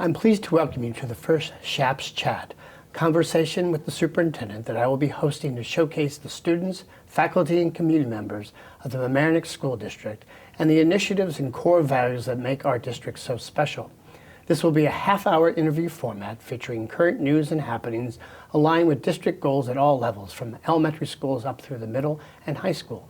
I'm pleased to welcome you to the first SHAPS Chat, conversation with the superintendent that I will be hosting to showcase the students, faculty, and community members of the Mamaroneck School District and the initiatives and core values that make our district so special. This will be a half-hour interview format featuring current news and happenings aligned with district goals at all levels, from elementary schools up through the middle and high school.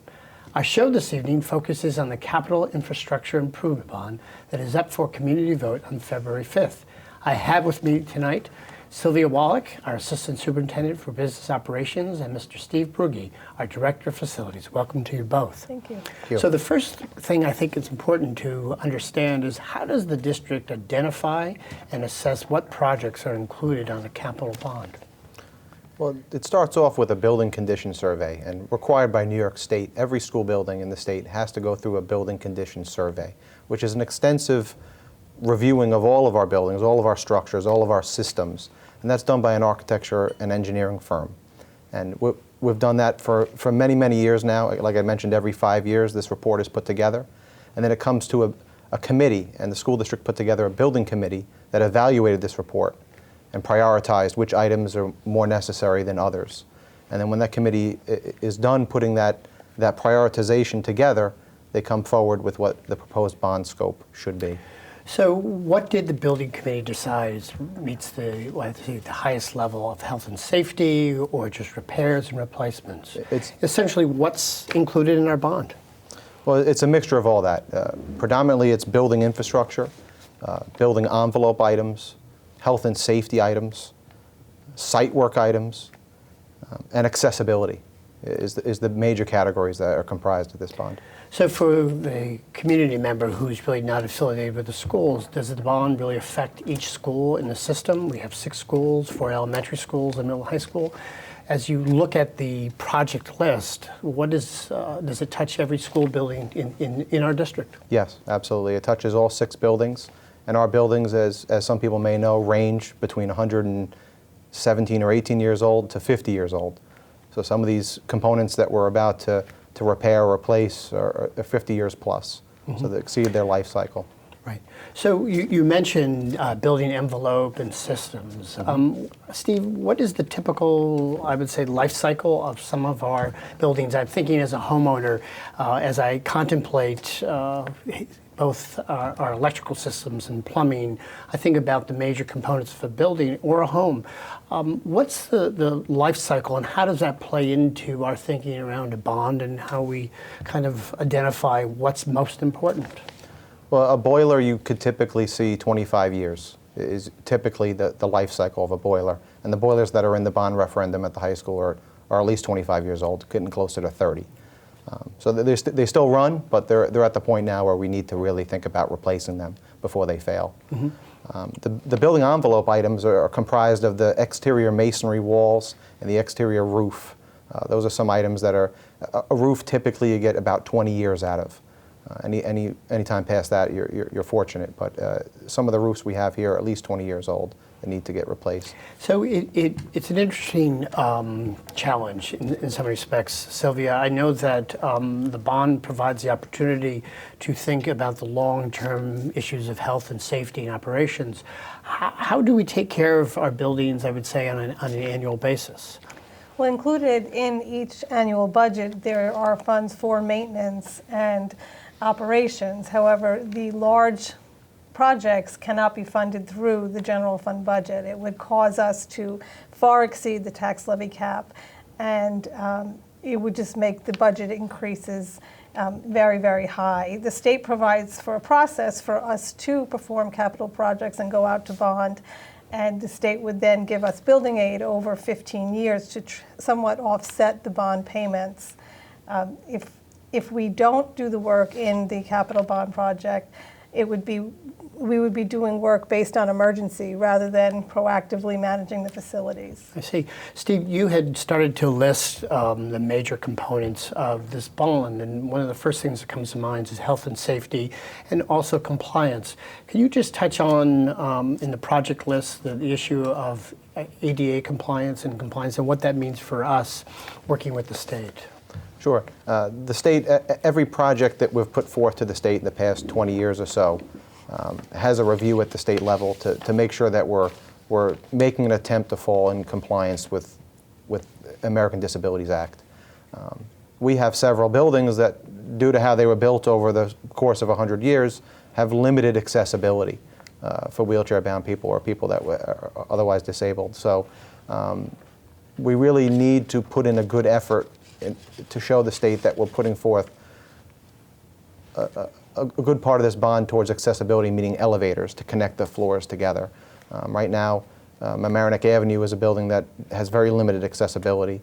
Our show this evening focuses on the Capital Infrastructure Improvement Bond that is up for community vote on February 5th. I have with me tonight Sylvia Wallach, our Assistant Superintendent for Business Operations, and Mr. Steve Brugge, our Director of Facilities. Welcome to you both. Thank you. So the first thing I think it's important to understand is, how does the district identify and assess what projects are included on the capital bond? Well, it starts off with a building condition survey, and required by New York State, every school building in the state has to go through a building condition survey, which is an extensive reviewing of all of our buildings, all of our structures, all of our systems, and that's done by an architecture and engineering firm. And we've done that for many, many years now. Like I mentioned, every 5 years this report is put together, and then it comes to a committee, and the school district put together a building committee that evaluated this report and prioritized which items are more necessary than others. And then when that committee is done putting that prioritization together, they come forward with what the proposed bond scope should be. So what did the building committee decide meets the highest level of health and safety, or just repairs and replacements? It's essentially what's included in our bond. Well, it's a mixture of all that. Predominantly it's building infrastructure, building envelope items, health and safety items, site work items, and accessibility is the major categories that are comprised of this bond. So for the community member who's really not affiliated with the schools, does the bond really affect each school in the system? We have 6 schools, 4 elementary schools, and middle high school. As you look at the project list, what does it touch every school building in our district? Yes, absolutely. It touches all 6 buildings. And our buildings, as some people may know, range between 117 or 18 years old to 50 years old. So some of these components that we're about to repair or replace are 50 years plus, so they exceed their life cycle. Right. So you mentioned building envelope and systems. Steve, what is the typical, I would say, life cycle of some of our buildings? I'm thinking as a homeowner, as I contemplate both our electrical systems and plumbing, I think about the major components of a building or a home. What's the life cycle, and how does that play into our thinking around a bond and how we kind of identify what's most important? Well, a boiler you could typically see 25 years is typically the life cycle of a boiler. And the boilers that are in the bond referendum at the high school are at least 25 years old, getting closer to 30. So they still run, but they're at the point now where we need to really think about replacing them before they fail. The building envelope items are comprised of the exterior masonry walls and the exterior roof. Those are some items that are, a roof typically you get about 20 years out of. Any time past that, you're fortunate, but some of the roofs we have here are at least 20 years old and need to get replaced. So it's an interesting challenge in some respects. Sylvia, I know that the bond provides the opportunity to think about the long-term issues of health and safety and operations. How do we take care of our buildings, I would say, on an annual basis? Well, included in each annual budget, there are funds for maintenance and operations. However, the large projects cannot be funded through the general fund budget. It would cause us to far exceed the tax levy cap, and it would just make the budget increases very, very high. The state provides for a process for us to perform capital projects and go out to bond, and the state would then give us building aid over 15 years to somewhat offset the bond payments. If we don't do the work in the capital bond project, we would be doing work based on emergency rather than proactively managing the facilities. I see. Steve, you had started to list the major components of this bond, and one of the first things that comes to mind is health and safety and also compliance. Can you just touch on, in the project list, the issue of ADA compliance and what that means for us working with the state? Sure. The state, every project that we've put forth to the state in the past 20 years or so has a review at the state level to make sure that we're making an attempt to fall in compliance with American Disabilities Act. We have several buildings that, due to how they were built over the course of 100 years, have limited accessibility for wheelchair-bound people or people that are otherwise disabled. So we really need to put in a good effort to show the state that we're putting forth a good part of this bond towards accessibility, meaning elevators to connect the floors together. Right now, Mamaroneck Avenue is a building that has very limited accessibility.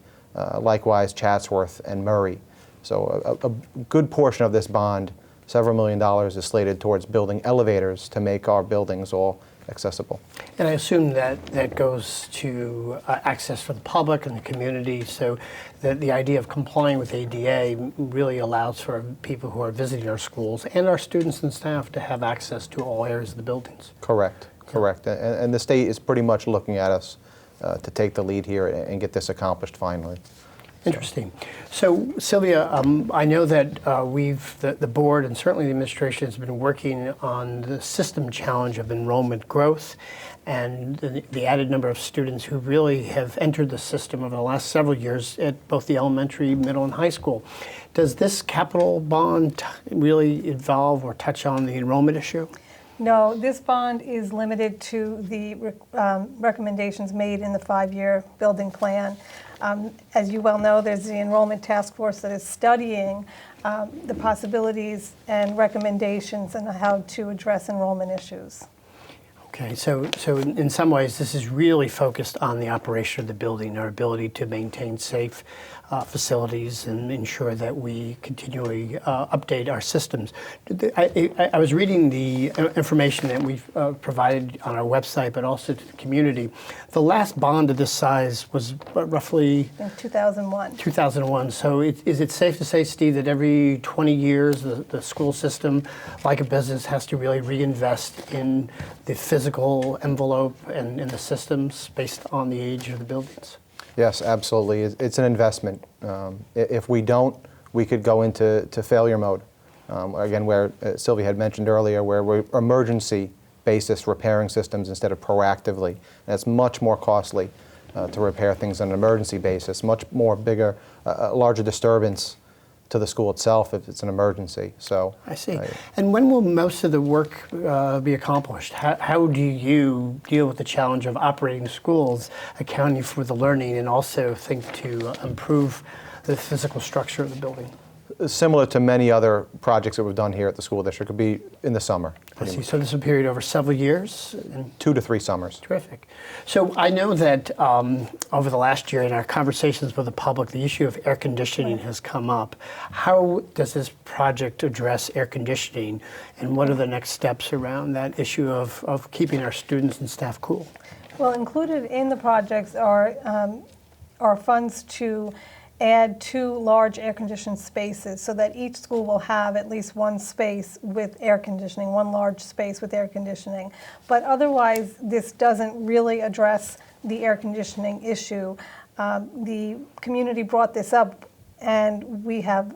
Likewise, Chatsworth and Murray. So a good portion of this bond, several $1 million, is slated towards building elevators to make our buildings all accessible. And I assume that that goes to access for the public and the community, so that the idea of complying with ADA really allows for people who are visiting our schools and our students and staff to have access to all areas of the buildings. Correct, correct. And the state is pretty much looking at us to take the lead here and get this accomplished finally. Interesting. So, Sylvia, I know that the board and certainly the administration has been working on the system challenge of enrollment growth and the added number of students who really have entered the system over the last several years at both the elementary, middle, and high school. Does this capital bond really involve or touch on the enrollment issue? No, this bond is limited to the recommendations made in the 5-year building plan. As you well know, there's the enrollment task force that is studying the possibilities and recommendations on how to address enrollment issues. Okay, so in some ways, this is really focused on the operation of the building, our ability to maintain safe facilities and ensure that we continually update our systems. I was reading the information that we've provided on our website, but also to the community. The last bond of this size was roughly In 2001. 2001. So is it safe to say, Steve, that every 20 years the school system, like a business, has to really reinvest in the physical envelope and in the systems based on the age of the buildings? Yes, absolutely. It's an investment. If we don't, we could go into failure mode. Again, where Sylvia had mentioned earlier, where we're emergency basis repairing systems instead of proactively. And it's much more costly to repair things on an emergency basis, much more bigger, larger disturbance to the school itself if it's an emergency. So I see. And when will most of the work be accomplished? How do you deal with the challenge of operating schools, accounting for the learning, and also think to improve the physical structure of the building? Similar to many other projects that we've done here at the school district, could be in the summer. I see. So this is a period over several years? 2 to 3 summers. Terrific. So I know that over the last year in our conversations with the public, the issue of air conditioning has come up. How does this project address air conditioning, and what are the next steps around that issue of keeping our students and staff cool? Well, included in the projects are funds to add 2 large air-conditioned spaces so that each school will have at least one space with air conditioning, one large space with air conditioning. But otherwise, this doesn't really address the air conditioning issue. The community brought this up, and we have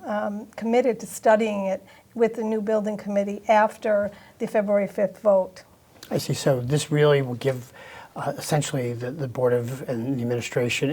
committed to studying it with the new building committee after the February 5th vote. I see. So this really will give essentially the board and the administration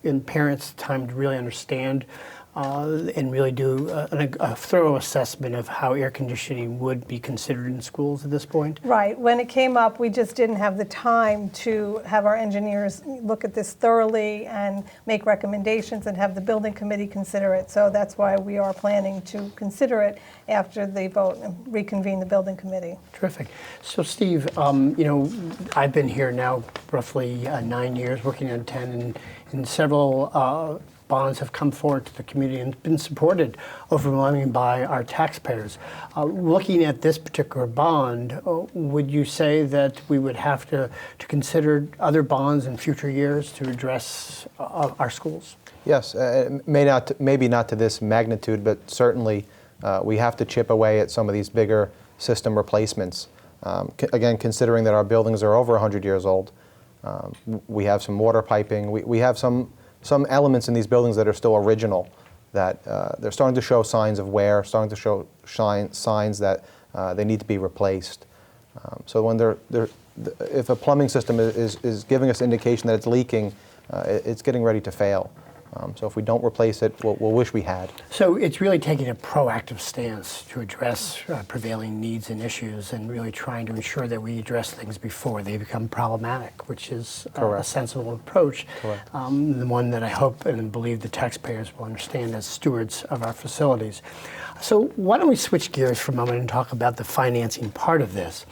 and parents time to really understand and really do a thorough assessment of how air conditioning would be considered in schools at this point? Right. When it came up, we just didn't have the time to have our engineers look at this thoroughly and make recommendations and have the building committee consider it. So that's why we are planning to consider it after the vote and reconvene the building committee. Terrific. So Steve, you know, I've been here now roughly 9 years, working on 10, and several bonds have come forward to the community and been supported overwhelmingly by our taxpayers. Looking at this particular bond, would you say that we would have to consider other bonds in future years to address our schools? Yes, maybe not to this magnitude, but certainly we have to chip away at some of these bigger system replacements. Again, considering that our buildings are over 100 years old, we have some water piping, we have some elements in these buildings that are still original, that they're starting to show signs of wear, starting to show signs that they need to be replaced. So when if a plumbing system is giving us indication that it's leaking, it's getting ready to fail. So if we don't replace it, we'll wish we had. So it's really taking a proactive stance to address prevailing needs and issues, and really trying to ensure that we address things before they become problematic, which is a sensible approach. Correct. The one that I hope and believe the taxpayers will understand as stewards of our facilities. So why don't we switch gears for a moment and talk about the financing part of this.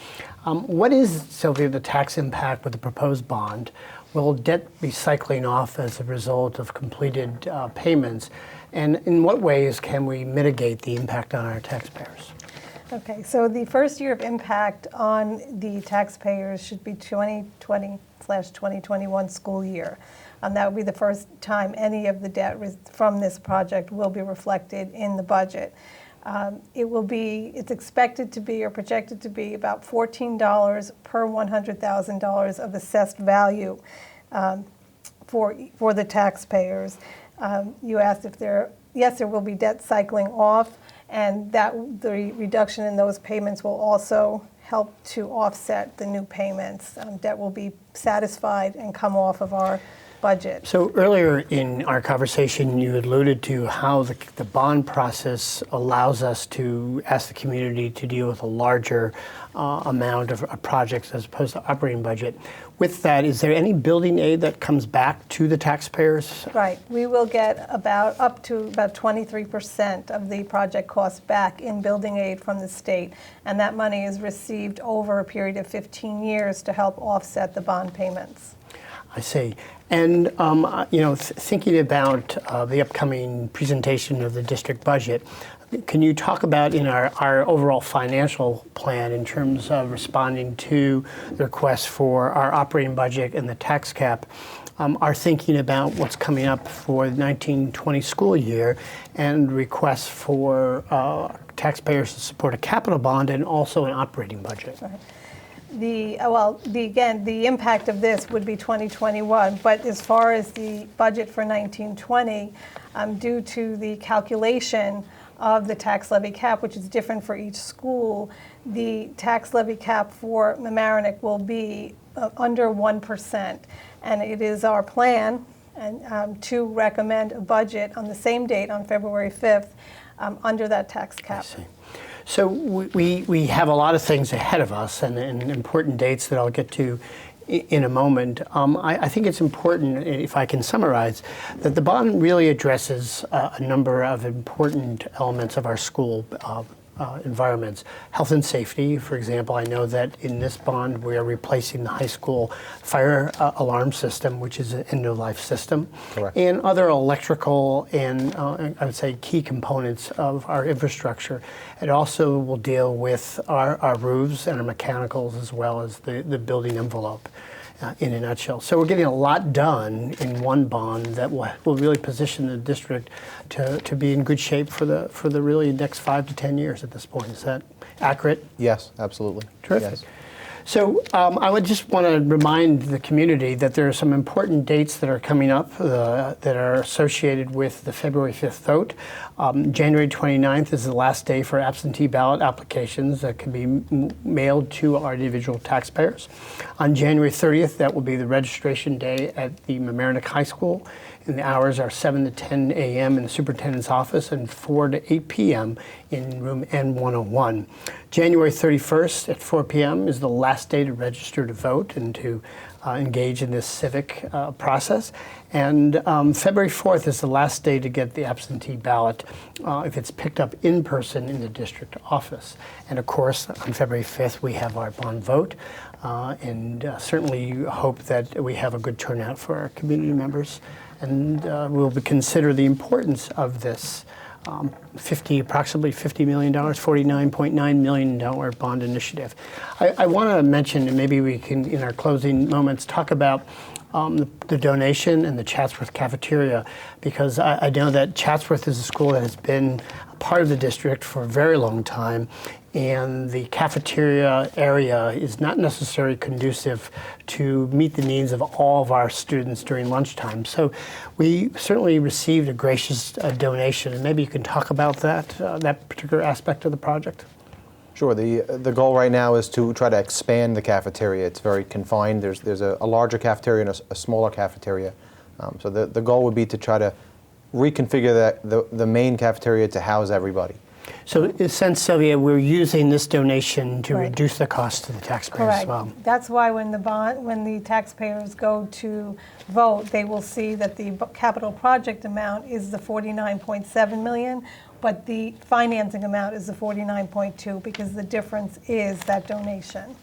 What is, Sylvia, the tax impact with the proposed bond? Will debt be cycling off as a result of completed payments? And in what ways can we mitigate the impact on our taxpayers? Okay, so the first year of impact on the taxpayers should be 2020/2021 school year. That would be the first time any of the debt from this project will be reflected in the budget. It's expected to be, or projected to be, about $14 per $100,000 of assessed value for the taxpayers. You asked if there will be debt cycling off, and that the reduction in those payments will also help to offset the new payments. Debt will be satisfied and come off of our budget. So earlier in our conversation, you alluded to how the bond process allows us to ask the community to deal with a larger amount of projects as opposed to operating budget. With that, is there any building aid that comes back to the taxpayers? Right. We will get up to about 23% of the project costs back in building aid from the state, and that money is received over a period of 15 years to help offset the bond payments. I see. And thinking about the upcoming presentation of the district budget, can you talk about in our overall financial plan in terms of responding to the requests for our operating budget and the tax cap, our thinking about what's coming up for the 1920 school year and requests for taxpayers to support a capital bond and also an operating budget? Right. The impact of this would be 2021, but as far as the budget for 1920, due to the calculation of the tax levy cap, which is different for each school, the tax levy cap for Mamaroneck will be under 1%. And it is our plan to recommend a budget on the same date, on February 5th, under that tax cap. I see. So we have a lot of things ahead of us and important dates that I'll get to in a moment. I think it's important, if I can summarize, that the bond really addresses a number of important elements of our school environments. Health and safety, for example, I know that in this bond we are replacing the high school fire alarm system, which is an end-of-life system. Correct. And other electrical and I would say key components of our infrastructure. It also will deal with our roofs and our mechanicals as well as the building envelope. In a nutshell. So we're getting a lot done in one bond that will really position the district to be in good shape for the really next 5 to 10 years at this point. Is that accurate? Yes, absolutely. Terrific. Yes. So I would just want to remind the community that there are some important dates that are coming up that are associated with the February 5th vote. January 29th is the last day for absentee ballot applications that can be mailed to our individual taxpayers. On January 30th, that will be the registration day at the Mamaroneck High School. And the hours are 7 to 10 a.m. in the superintendent's office and 4 to 8 p.m. in room N101. January 31st at 4 p.m. is the last day to register to vote and to engage in this civic process. And February 4th is the last day to get the absentee ballot if it's picked up in person in the district office. And of course, on February 5th, we have our bond vote. And certainly hope that we have a good turnout for our community members. And we'll consider the importance of this approximately $50 million, $49.9 million bond initiative. I want to mention, and maybe we can, in our closing moments, talk about the donation and the Chatsworth cafeteria, because I know that Chatsworth is a school that has been a part of the district for a very long time, and the cafeteria area is not necessarily conducive to meet the needs of all of our students during lunchtime. So we certainly received a gracious donation, and maybe you can talk about that particular aspect of the project. Sure. The goal right now is to try to expand the cafeteria. It's very confined. There's a larger cafeteria and a smaller cafeteria. So the goal would be to try to reconfigure the main cafeteria to house everybody. So in a sense, Sylvia, we're using this donation to Right. reduce the cost to the taxpayers Correct. as well. That's why when the taxpayers go to vote, they will see that the capital project amount is the 49.7 million, but the financing amount is the 49.2 because the difference is that donation.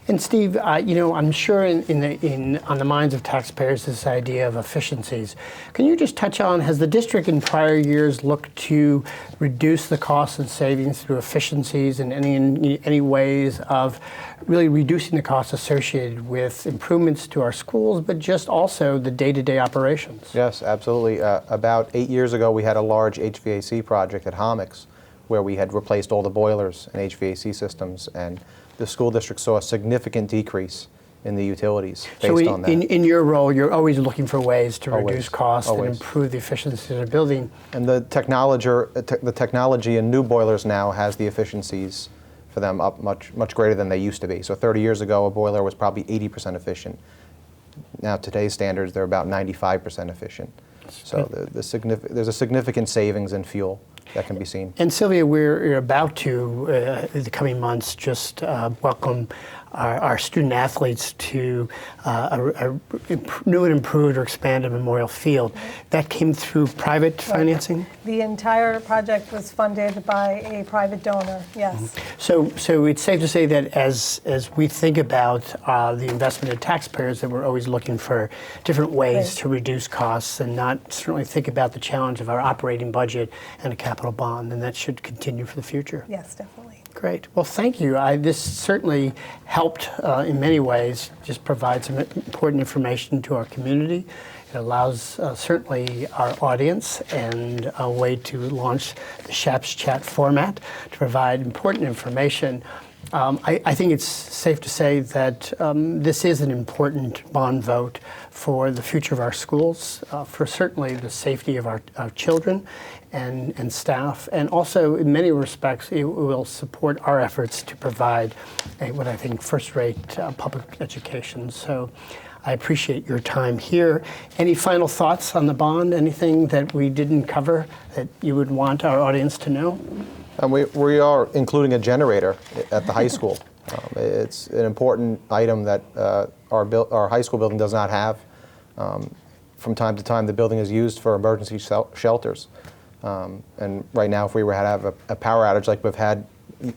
And Steve, I'm sure on the minds of taxpayers this idea of efficiencies. Can you just touch on, has the district in prior years looked to reduce the costs and savings through efficiencies and any ways of really reducing the costs associated with improvements to our schools, but just also the day-to-day operations? Yes, absolutely. About 8 years ago, we had a large HVAC project at Homix where we had replaced all the boilers and HVAC systems, and the school district saw a significant decrease in the utilities based on that. In your role, you're always looking for ways to Always, reduce costs and always. improve the efficiency of the building. And the technology in new boilers now has the efficiencies for them up much greater than they used to be. So 30 years ago, a boiler was probably 80% efficient. Now, today's standards, they're about 95% efficient. So there's a significant savings in fuel that can be seen. And Sylvia, we're about to, in the coming months, just welcome our student athletes to a new and improved or expanded Memorial Field. That came through private financing? The entire project was funded by a private donor, yes. So it's safe to say that as we think about the investment in taxpayers, that we're always looking for different ways Right. to reduce costs and not certainly think about the challenge of our operating budget and a capital bond, and that should continue for the future. Yes, definitely. Great. Well, thank you. This certainly helped in many ways, just provide some important information to our community. It allows certainly our audience and a way to launch the SHAPS chat format to provide important information. I think it's safe to say that this is an important bond vote for the future of our schools, for certainly the safety of our children and staff, and also in many respects it will support our efforts to provide what I think first-rate public education. So I appreciate your time here. Any final thoughts on the bond? Anything that we didn't cover that you would want our audience to know? We are including a generator at the high school. It's an important item that our high school building does not have. From time to time, the building is used for emergency shelters. And right now, if we were to have a power outage like we've had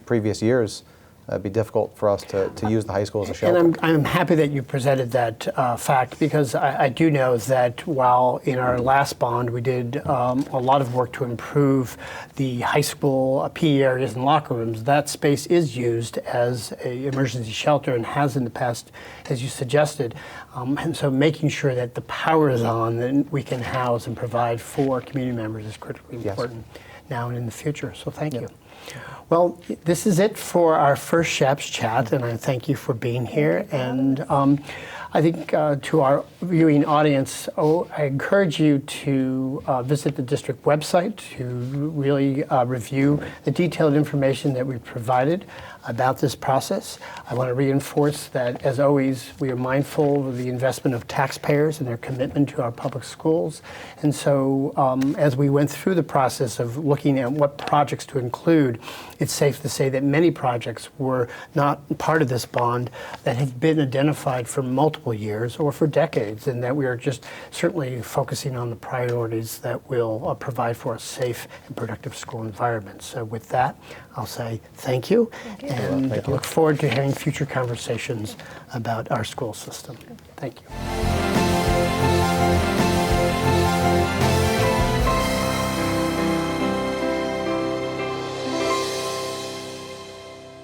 previous years, it'd be difficult for us to use the high school as a shelter. And I'm happy that you presented that fact, because I do know that while in our last bond we did a lot of work to improve the high school PE areas and locker rooms, that space is used as an emergency shelter and has in the past, as you suggested. And so making sure that the power is on and we can house and provide for community members is critically important now and in the future. So thank you. Well, this is it for our first SHAPS chat, and I thank you for being here. And I think to our viewing audience, I encourage you to visit the district website to really review the detailed information that we've provided about this process. I want to reinforce that, as always, we are mindful of the investment of taxpayers and their commitment to our public schools. And so as we went through the process of looking at what projects to include, it's safe to say that many projects were not part of this bond that have been identified for multiple years or for decades, and that we are just certainly focusing on the priorities that will provide for a safe and productive school environment. So with that, I'll say thank you, and look forward to hearing future conversations about our school system. Thank you.